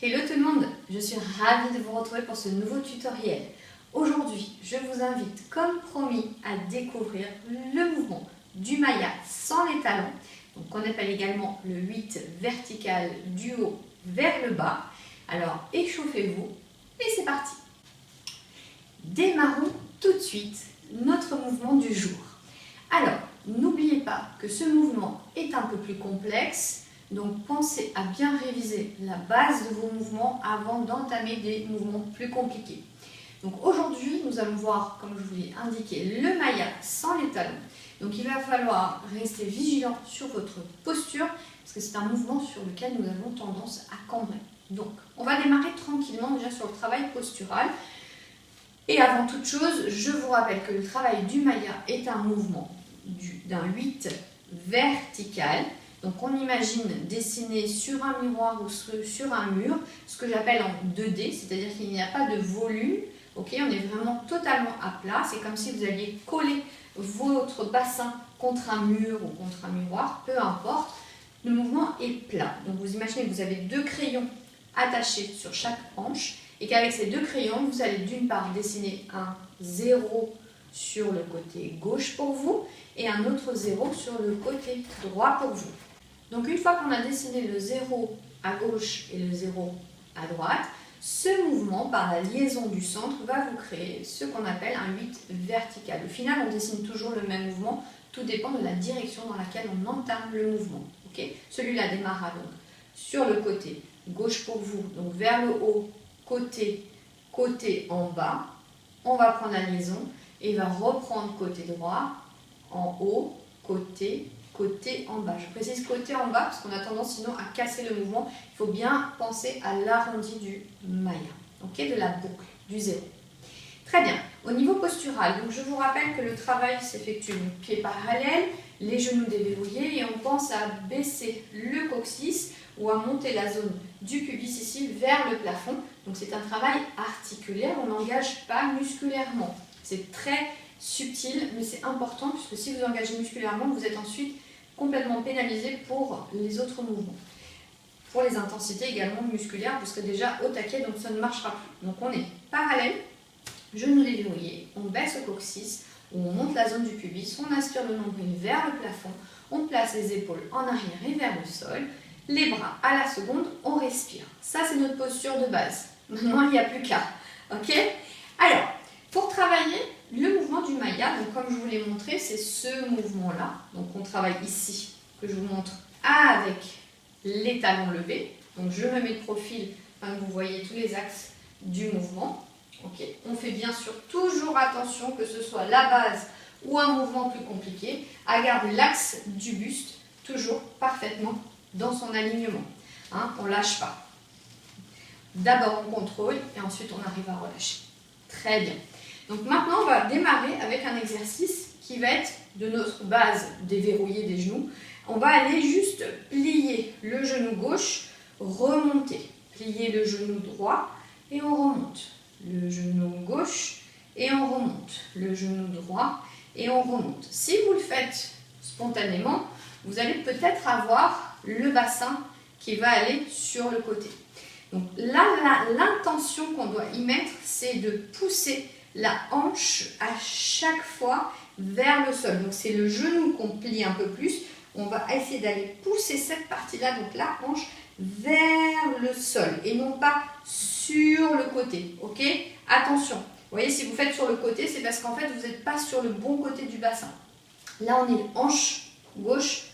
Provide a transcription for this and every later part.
Hello tout le monde, je suis ravie de vous retrouver pour ce nouveau tutoriel. Aujourd'hui, je vous invite, comme promis, à découvrir le mouvement du Maya sans les talons, donc qu'on appelle également le 8 vertical du haut vers le bas. Alors échauffez-vous et c'est parti. Démarrons tout de suite notre mouvement du jour. Alors, n'oubliez pas que ce mouvement est un peu plus complexe. Donc pensez à bien réviser la base de vos mouvements avant d'entamer des mouvements plus compliqués. Donc aujourd'hui, nous allons voir, comme je vous l'ai indiqué, le Maya sans les talons. Donc il va falloir rester vigilant sur votre posture parce que c'est un mouvement sur lequel nous avons tendance à cambrer. Donc on va démarrer tranquillement déjà sur le travail postural. Et avant toute chose, je vous rappelle que le travail du Maya est un mouvement d'un 8 vertical. Donc on imagine dessiner sur un miroir ou sur un mur, ce que j'appelle en 2D, c'est-à-dire qu'il n'y a pas de volume, ok, on est vraiment totalement à plat, c'est comme si vous alliez coller votre bassin contre un mur ou contre un miroir, peu importe, le mouvement est plat. Donc vous imaginez que vous avez deux crayons attachés sur chaque hanche et qu'avec ces deux crayons, vous allez d'une part dessiner un 0 sur le côté gauche pour vous et un autre 0 sur le côté droit pour vous. Donc une fois qu'on a dessiné le 0 à gauche et le 0 à droite, ce mouvement, par la liaison du centre, va vous créer ce qu'on appelle un 8 vertical. Au final, on dessine toujours le même mouvement, tout dépend de la direction dans laquelle on entame le mouvement. Okay, celui-là démarrera donc sur le côté gauche pour vous, donc vers le haut, côté en bas. On va prendre la liaison et va reprendre côté droit, en haut, côté en bas. Je précise côté en bas parce qu'on a tendance sinon à casser le mouvement. Il faut bien penser à l'arrondi du Maya, okay, de la boucle, du 0. Très bien. Au niveau postural, donc je vous rappelle que le travail s'effectue pieds parallèles, les genoux déverrouillés et on pense à baisser le coccyx ou à monter la zone du pubis ici vers le plafond. Donc c'est un travail articulaire, on n'engage pas musculairement. C'est très subtil, mais c'est important puisque si vous engagez musculairement, vous êtes ensuite complètement pénalisé pour les autres mouvements. Pour les intensités également musculaires, vous serez déjà au taquet, donc ça ne marchera plus. Donc on est parallèle, genoux déverrouillés, on baisse le coccyx, on monte la zone du pubis, on aspire le nombril vers le plafond, on place les épaules en arrière et vers le sol, les bras à la seconde, on respire. Ça c'est notre posture de base. Maintenant il n'y a plus qu'à. Ok ? Alors, pour travailler le mouvement du Maya, donc comme je vous l'ai montré, c'est ce mouvement-là. Donc on travaille ici, que je vous montre, avec les talons levés. Donc je me mets de profil, afin que vous voyez tous les axes du mouvement. Okay. On fait bien sûr toujours attention, que ce soit la base ou un mouvement plus compliqué, à garder l'axe du buste toujours parfaitement dans son alignement. Hein, on ne lâche pas. D'abord on contrôle et ensuite on arrive à relâcher. Très bien. Donc maintenant, on va démarrer avec un exercice qui va être de notre base déverrouillée des genoux. On va aller juste plier le genou gauche, remonter. Plier le genou droit et on remonte. Le genou gauche et on remonte. Le genou droit et on remonte. Si vous le faites spontanément, vous allez peut-être avoir le bassin qui va aller sur le côté. Donc là, l'intention qu'on doit y mettre, c'est de pousser la hanche à chaque fois vers le sol. Donc c'est le genou qu'on plie un peu plus. On va essayer d'aller pousser cette partie-là, donc la hanche, vers le sol et non pas sur le côté. Ok ? Attention. Vous voyez, si vous faites sur le côté, c'est parce qu'en fait, vous n'êtes pas sur le bon côté du bassin. Là, on est hanche gauche,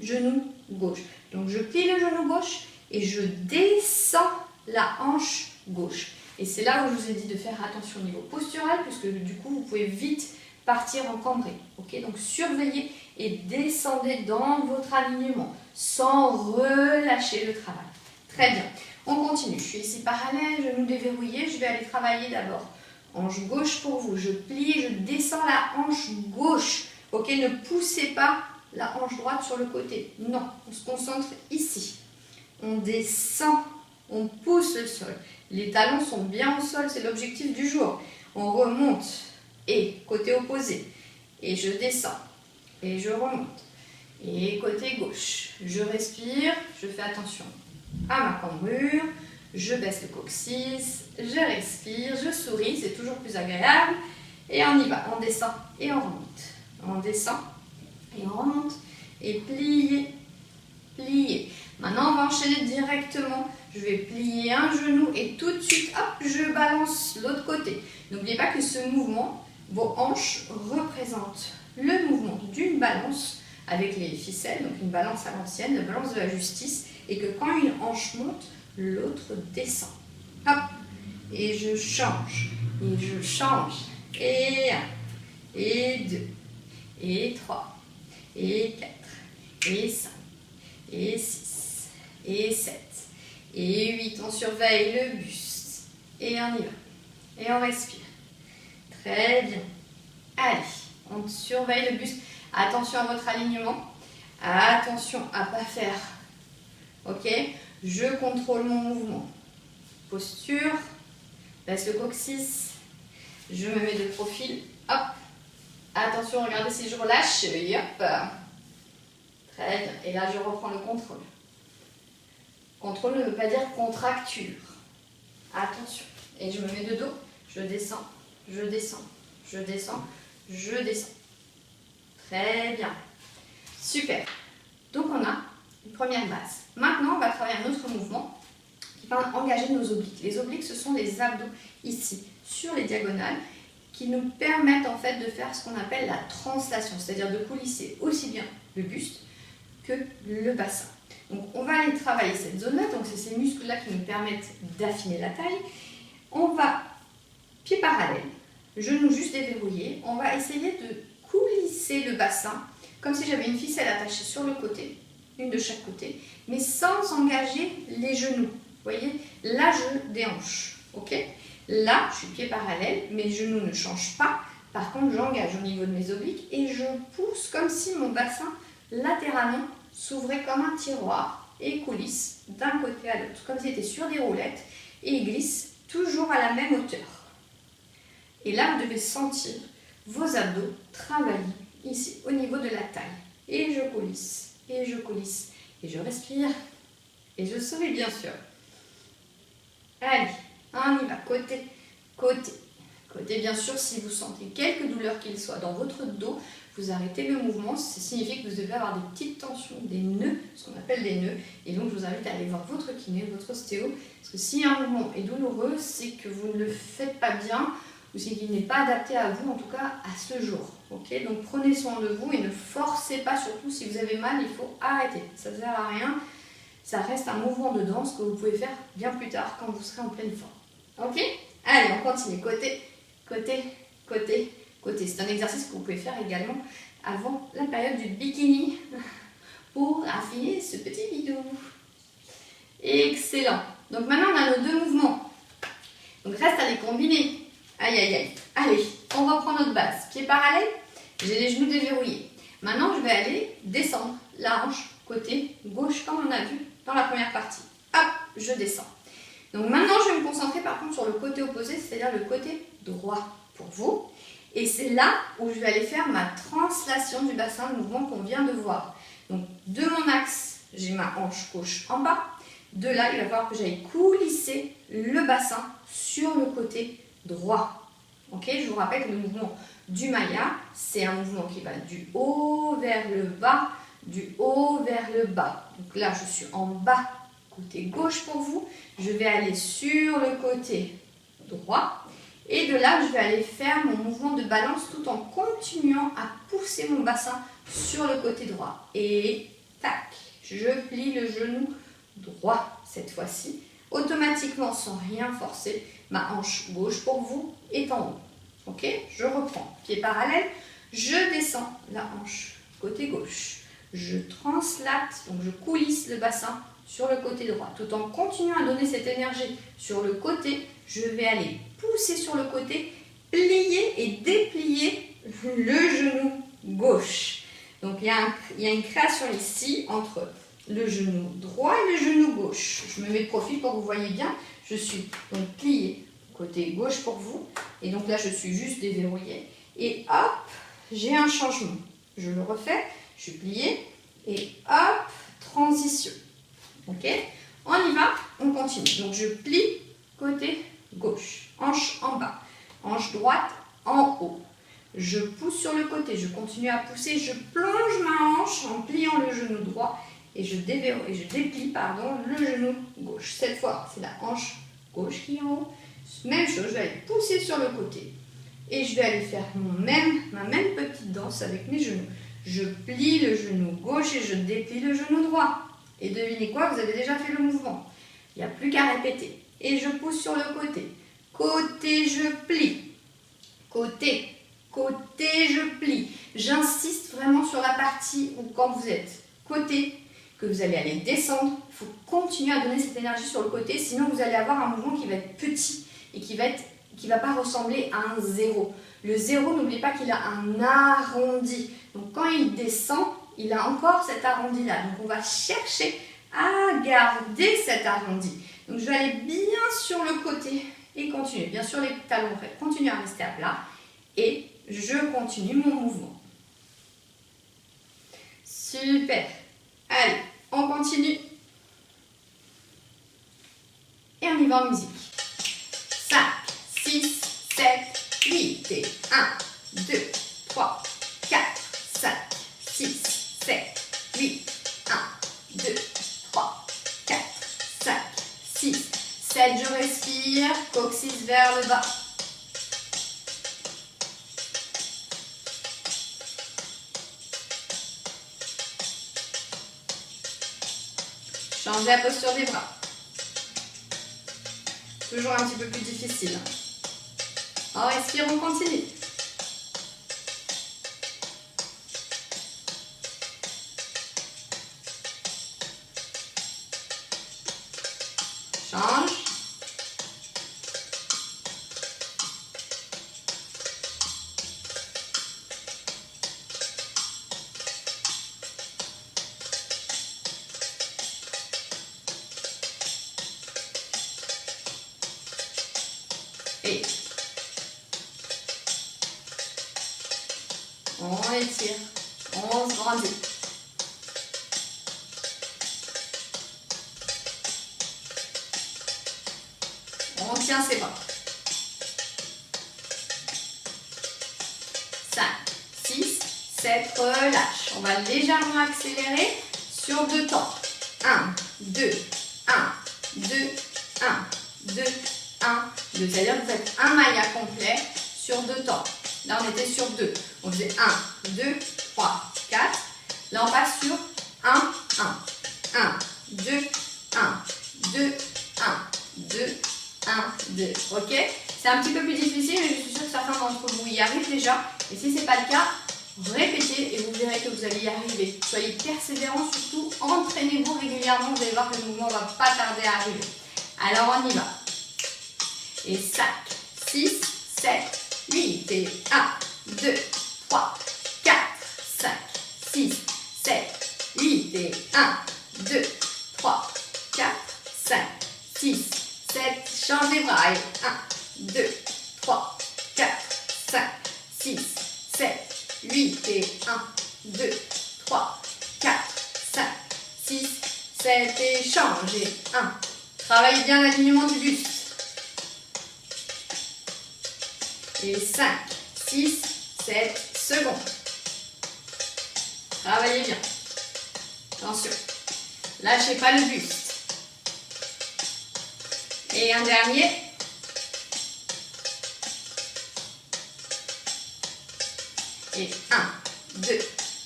genou gauche. Donc je plie le genou gauche et je descends la hanche gauche. Et c'est là où je vous ai dit de faire attention au niveau postural, puisque du coup, vous pouvez vite partir en cambré. Okay, donc surveillez et descendez dans votre alignement, sans relâcher le travail. Très bien. On continue. Je suis ici parallèle, genoux déverrouillés. Je vais aller travailler d'abord hanche gauche pour vous. Je plie, je descends la hanche gauche. Ok, ne poussez pas la hanche droite sur le côté. Non, on se concentre ici. On descend, on pousse le sol. Les talons sont bien au sol, c'est l'objectif du jour. On remonte et côté opposé. Et je descends. Et je remonte. Et côté gauche. Je respire, je fais attention à ma cambrure. Je baisse le coccyx, je respire, je souris, c'est toujours plus agréable. Et on y va, on descend et on remonte. On descend et on remonte. Et plier, plier. Maintenant, on va enchaîner directement. Je vais plier un genou et tout de suite, hop, je balance l'autre côté. N'oubliez pas que ce mouvement, vos hanches représentent le mouvement d'une balance avec les ficelles, donc une balance à l'ancienne, la balance de la justice, et que quand une hanche monte, l'autre descend. Hop, et je change, et 1, et 2, et 3, et 4, et 5, et 6, et 7, et 8. On surveille le buste, et on y va, et on respire. Très bien. Allez, on surveille le buste. Attention à votre alignement. Attention à ne pas faire. Ok? Je contrôle mon mouvement. Posture. Baisse le coccyx. Je me mets de profil. Hop. Attention, regardez si je relâche. Et hop. Très bien. Et là, je reprends le contrôle. Contrôle ne veut pas dire contracture. Attention. Et je me mets de dos. Je descends. Je descends. Je descends. Je descends. Très bien. Super. Donc, on a une première base. Maintenant, on va travailler un autre mouvement qui va engager nos obliques. Les obliques, ce sont les abdos ici, sur les diagonales, qui nous permettent en fait de faire ce qu'on appelle la translation, c'est-à-dire de coulisser aussi bien le buste que le bassin. Donc, on va aller travailler cette zone-là. Donc, c'est ces muscles-là qui nous permettent d'affiner la taille. On va, pieds parallèles, genoux juste déverrouillés. On va essayer de coulisser le bassin, comme si j'avais une ficelle attachée sur le côté, une de chaque côté, mais sans engager les genoux. Vous voyez, là je déhanche, ok? Là, je suis pieds parallèles, mes genoux ne changent pas. Par contre, j'engage au niveau de mes obliques et je pousse comme si mon bassin latéralement s'ouvrait comme un tiroir et coulisse d'un côté à l'autre, comme s'il était sur des roulettes et il glisse toujours à la même hauteur. Et là, vous devez sentir vos abdos travailler ici au niveau de la taille. Et je coulisse, et je coulisse, et je respire, et je souris bien sûr. Allez, on y va, côté, côté. Côté, bien sûr, si vous sentez quelque douleur qu'il soit dans votre dos, vous arrêtez le mouvement. Ça signifie que vous devez avoir des petites tensions, des nœuds, ce qu'on appelle des nœuds. Et donc, je vous invite à aller voir votre kiné, votre ostéo. Parce que si un mouvement est douloureux, c'est que vous ne le faites pas bien ou c'est qu'il n'est pas adapté à vous, en tout cas à ce jour. Okay, donc, prenez soin de vous et ne forcez pas, surtout si vous avez mal, il faut arrêter. Ça ne sert à rien. Ça reste un mouvement de danse que vous pouvez faire bien plus tard quand vous serez en pleine forme. Ok? Allez, on continue. Côté, côté, côté, côté. C'est un exercice que vous pouvez faire également avant la période du bikini pour affiner ce petit bidou. Excellent. Donc maintenant, on a nos deux mouvements. Donc reste à les combiner. Aïe, aïe, aïe. Allez, on reprend notre base. Pieds parallèles, j'ai les genoux déverrouillés. Maintenant, je vais aller descendre la hanche côté gauche, comme on a vu dans la première partie. Hop, je descends. Donc maintenant, je vais me concentrer par contre sur le côté opposé, c'est-à-dire le côté droit pour vous. Et c'est là où je vais aller faire ma translation du bassin, le mouvement qu'on vient de voir. Donc de mon axe, j'ai ma hanche gauche en bas. De là, il va falloir que j'aille coulisser le bassin sur le côté droit. Ok, je vous rappelle que le mouvement du Maya, c'est un mouvement qui va du haut vers le bas, du haut vers le bas. Donc là, je suis en bas, côté gauche pour vous. Je vais aller sur le côté droit. Et de là, je vais aller faire mon mouvement de balance tout en continuant à pousser mon bassin sur le côté droit. Et tac, je plie le genou droit cette fois-ci. Automatiquement, sans rien forcer, ma hanche gauche pour vous est en haut. Ok, je reprends. Pied parallèle, je descends la hanche côté gauche. Je translate, donc je coulisse le bassin sur le côté droit. Tout en continuant à donner cette énergie sur le côté, je vais aller pousser sur le côté, plier et déplier le genou gauche. Donc il y a une création ici entre le genou droit et le genou gauche. Je me mets de profil pour que vous voyez bien. Je suis donc pliée côté gauche pour vous. Et donc là, je suis juste déverrouillée. Et hop, j'ai un changement. Je le refais. Je suis pliée. Et hop, transition. Ok? On y va, on continue. Donc je plie côté gauche, hanche en bas, hanche droite en haut. Je pousse sur le côté, je continue à pousser, je plonge ma hanche en pliant le genou droit et je déplie le genou gauche. Cette fois, c'est la hanche gauche qui est en haut. Même chose, je vais aller pousser sur le côté et je vais aller faire ma même petite danse avec mes genoux. Je plie le genou gauche et je déplie le genou droit. Et devinez quoi, vous avez déjà fait le mouvement. Il n'y a plus qu'à répéter. Et je pousse sur le côté. Côté, je plie. Côté, côté, je plie. J'insiste vraiment sur la partie où quand vous êtes côté, que vous allez aller descendre, il faut continuer à donner cette énergie sur le côté, sinon vous allez avoir un mouvement qui va être petit et qui va pas ressembler à un zéro. Le zéro, n'oubliez pas qu'il a un arrondi. Donc quand il descend, il a encore cet arrondi-là. Donc on va chercher à garder cet arrondi. Donc je vais aller bien sur le côté et continuer. Bien sûr, les talons continuent à rester à plat. Et je continue mon mouvement. Super. Allez, on continue. Et on y va en musique. 5, 6, 7, 8 et 1, 2, 3, 4, 5, 6, 7, 8, 1, 2, 3, 4, 5, 6, 7, je respire, coccyx vers le bas. Changez la posture des bras. Toujours un petit peu plus difficile. On respire, on continue. Change. Et on étire, on se grandit. On tient ses bras. 5, 6, 7, relâche. On va légèrement accélérer sur 2 temps. 1, 2, 1, 2, 1, 2, 1, 2. C'est-à-dire que vous faites un maya complet sur 2 temps. Là, on était sur 2. On faisait 1, 2, 3, 4. Là, on passe sur 1, 1. 1, 2, 1, 2, 1, 2, 1, 2. Ok? C'est un petit peu plus difficile, mais je suis sûre que certains d'entre vous y arrivent déjà. Et si ce n'est pas le cas, répétez et vous verrez que vous allez y arriver. Soyez persévérants, surtout entraînez-vous régulièrement. Vous allez voir que le mouvement ne va pas tarder à arriver. Alors, on y va. Et 5, 6, 7, 8 et 1, 2, 3, 4, 5, 6, 7, 8 et 1, 2, 3, 4, 5, 6, 7, change les bras et 1, 2, 3, 4, 5, 6, 7, 8 et 1, 2, 3, 4, 5, 6, 7 et change et 1. Travaillez bien l'alignement du buste. Et 5, 6, 7 secondes. Travaillez bien. Attention. Lâchez pas le buste. Et un dernier. Et 1, 2,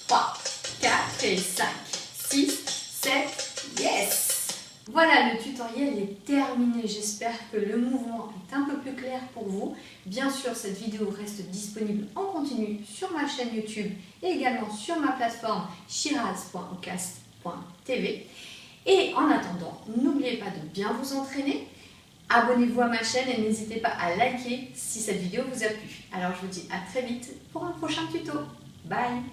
3, 4 et 5, 6, 7. Yes! Voilà, le tutoriel est terminé. J'espère que le mouvement est un peu plus clair pour vous. Bien sûr, cette vidéo reste disponible en continu sur ma chaîne YouTube et également sur ma plateforme shiraz.ocast.tv. Et en attendant, n'oubliez pas de bien vous entraîner. Abonnez-vous à ma chaîne et n'hésitez pas à liker si cette vidéo vous a plu. Alors je vous dis à très vite pour un prochain tuto. Bye!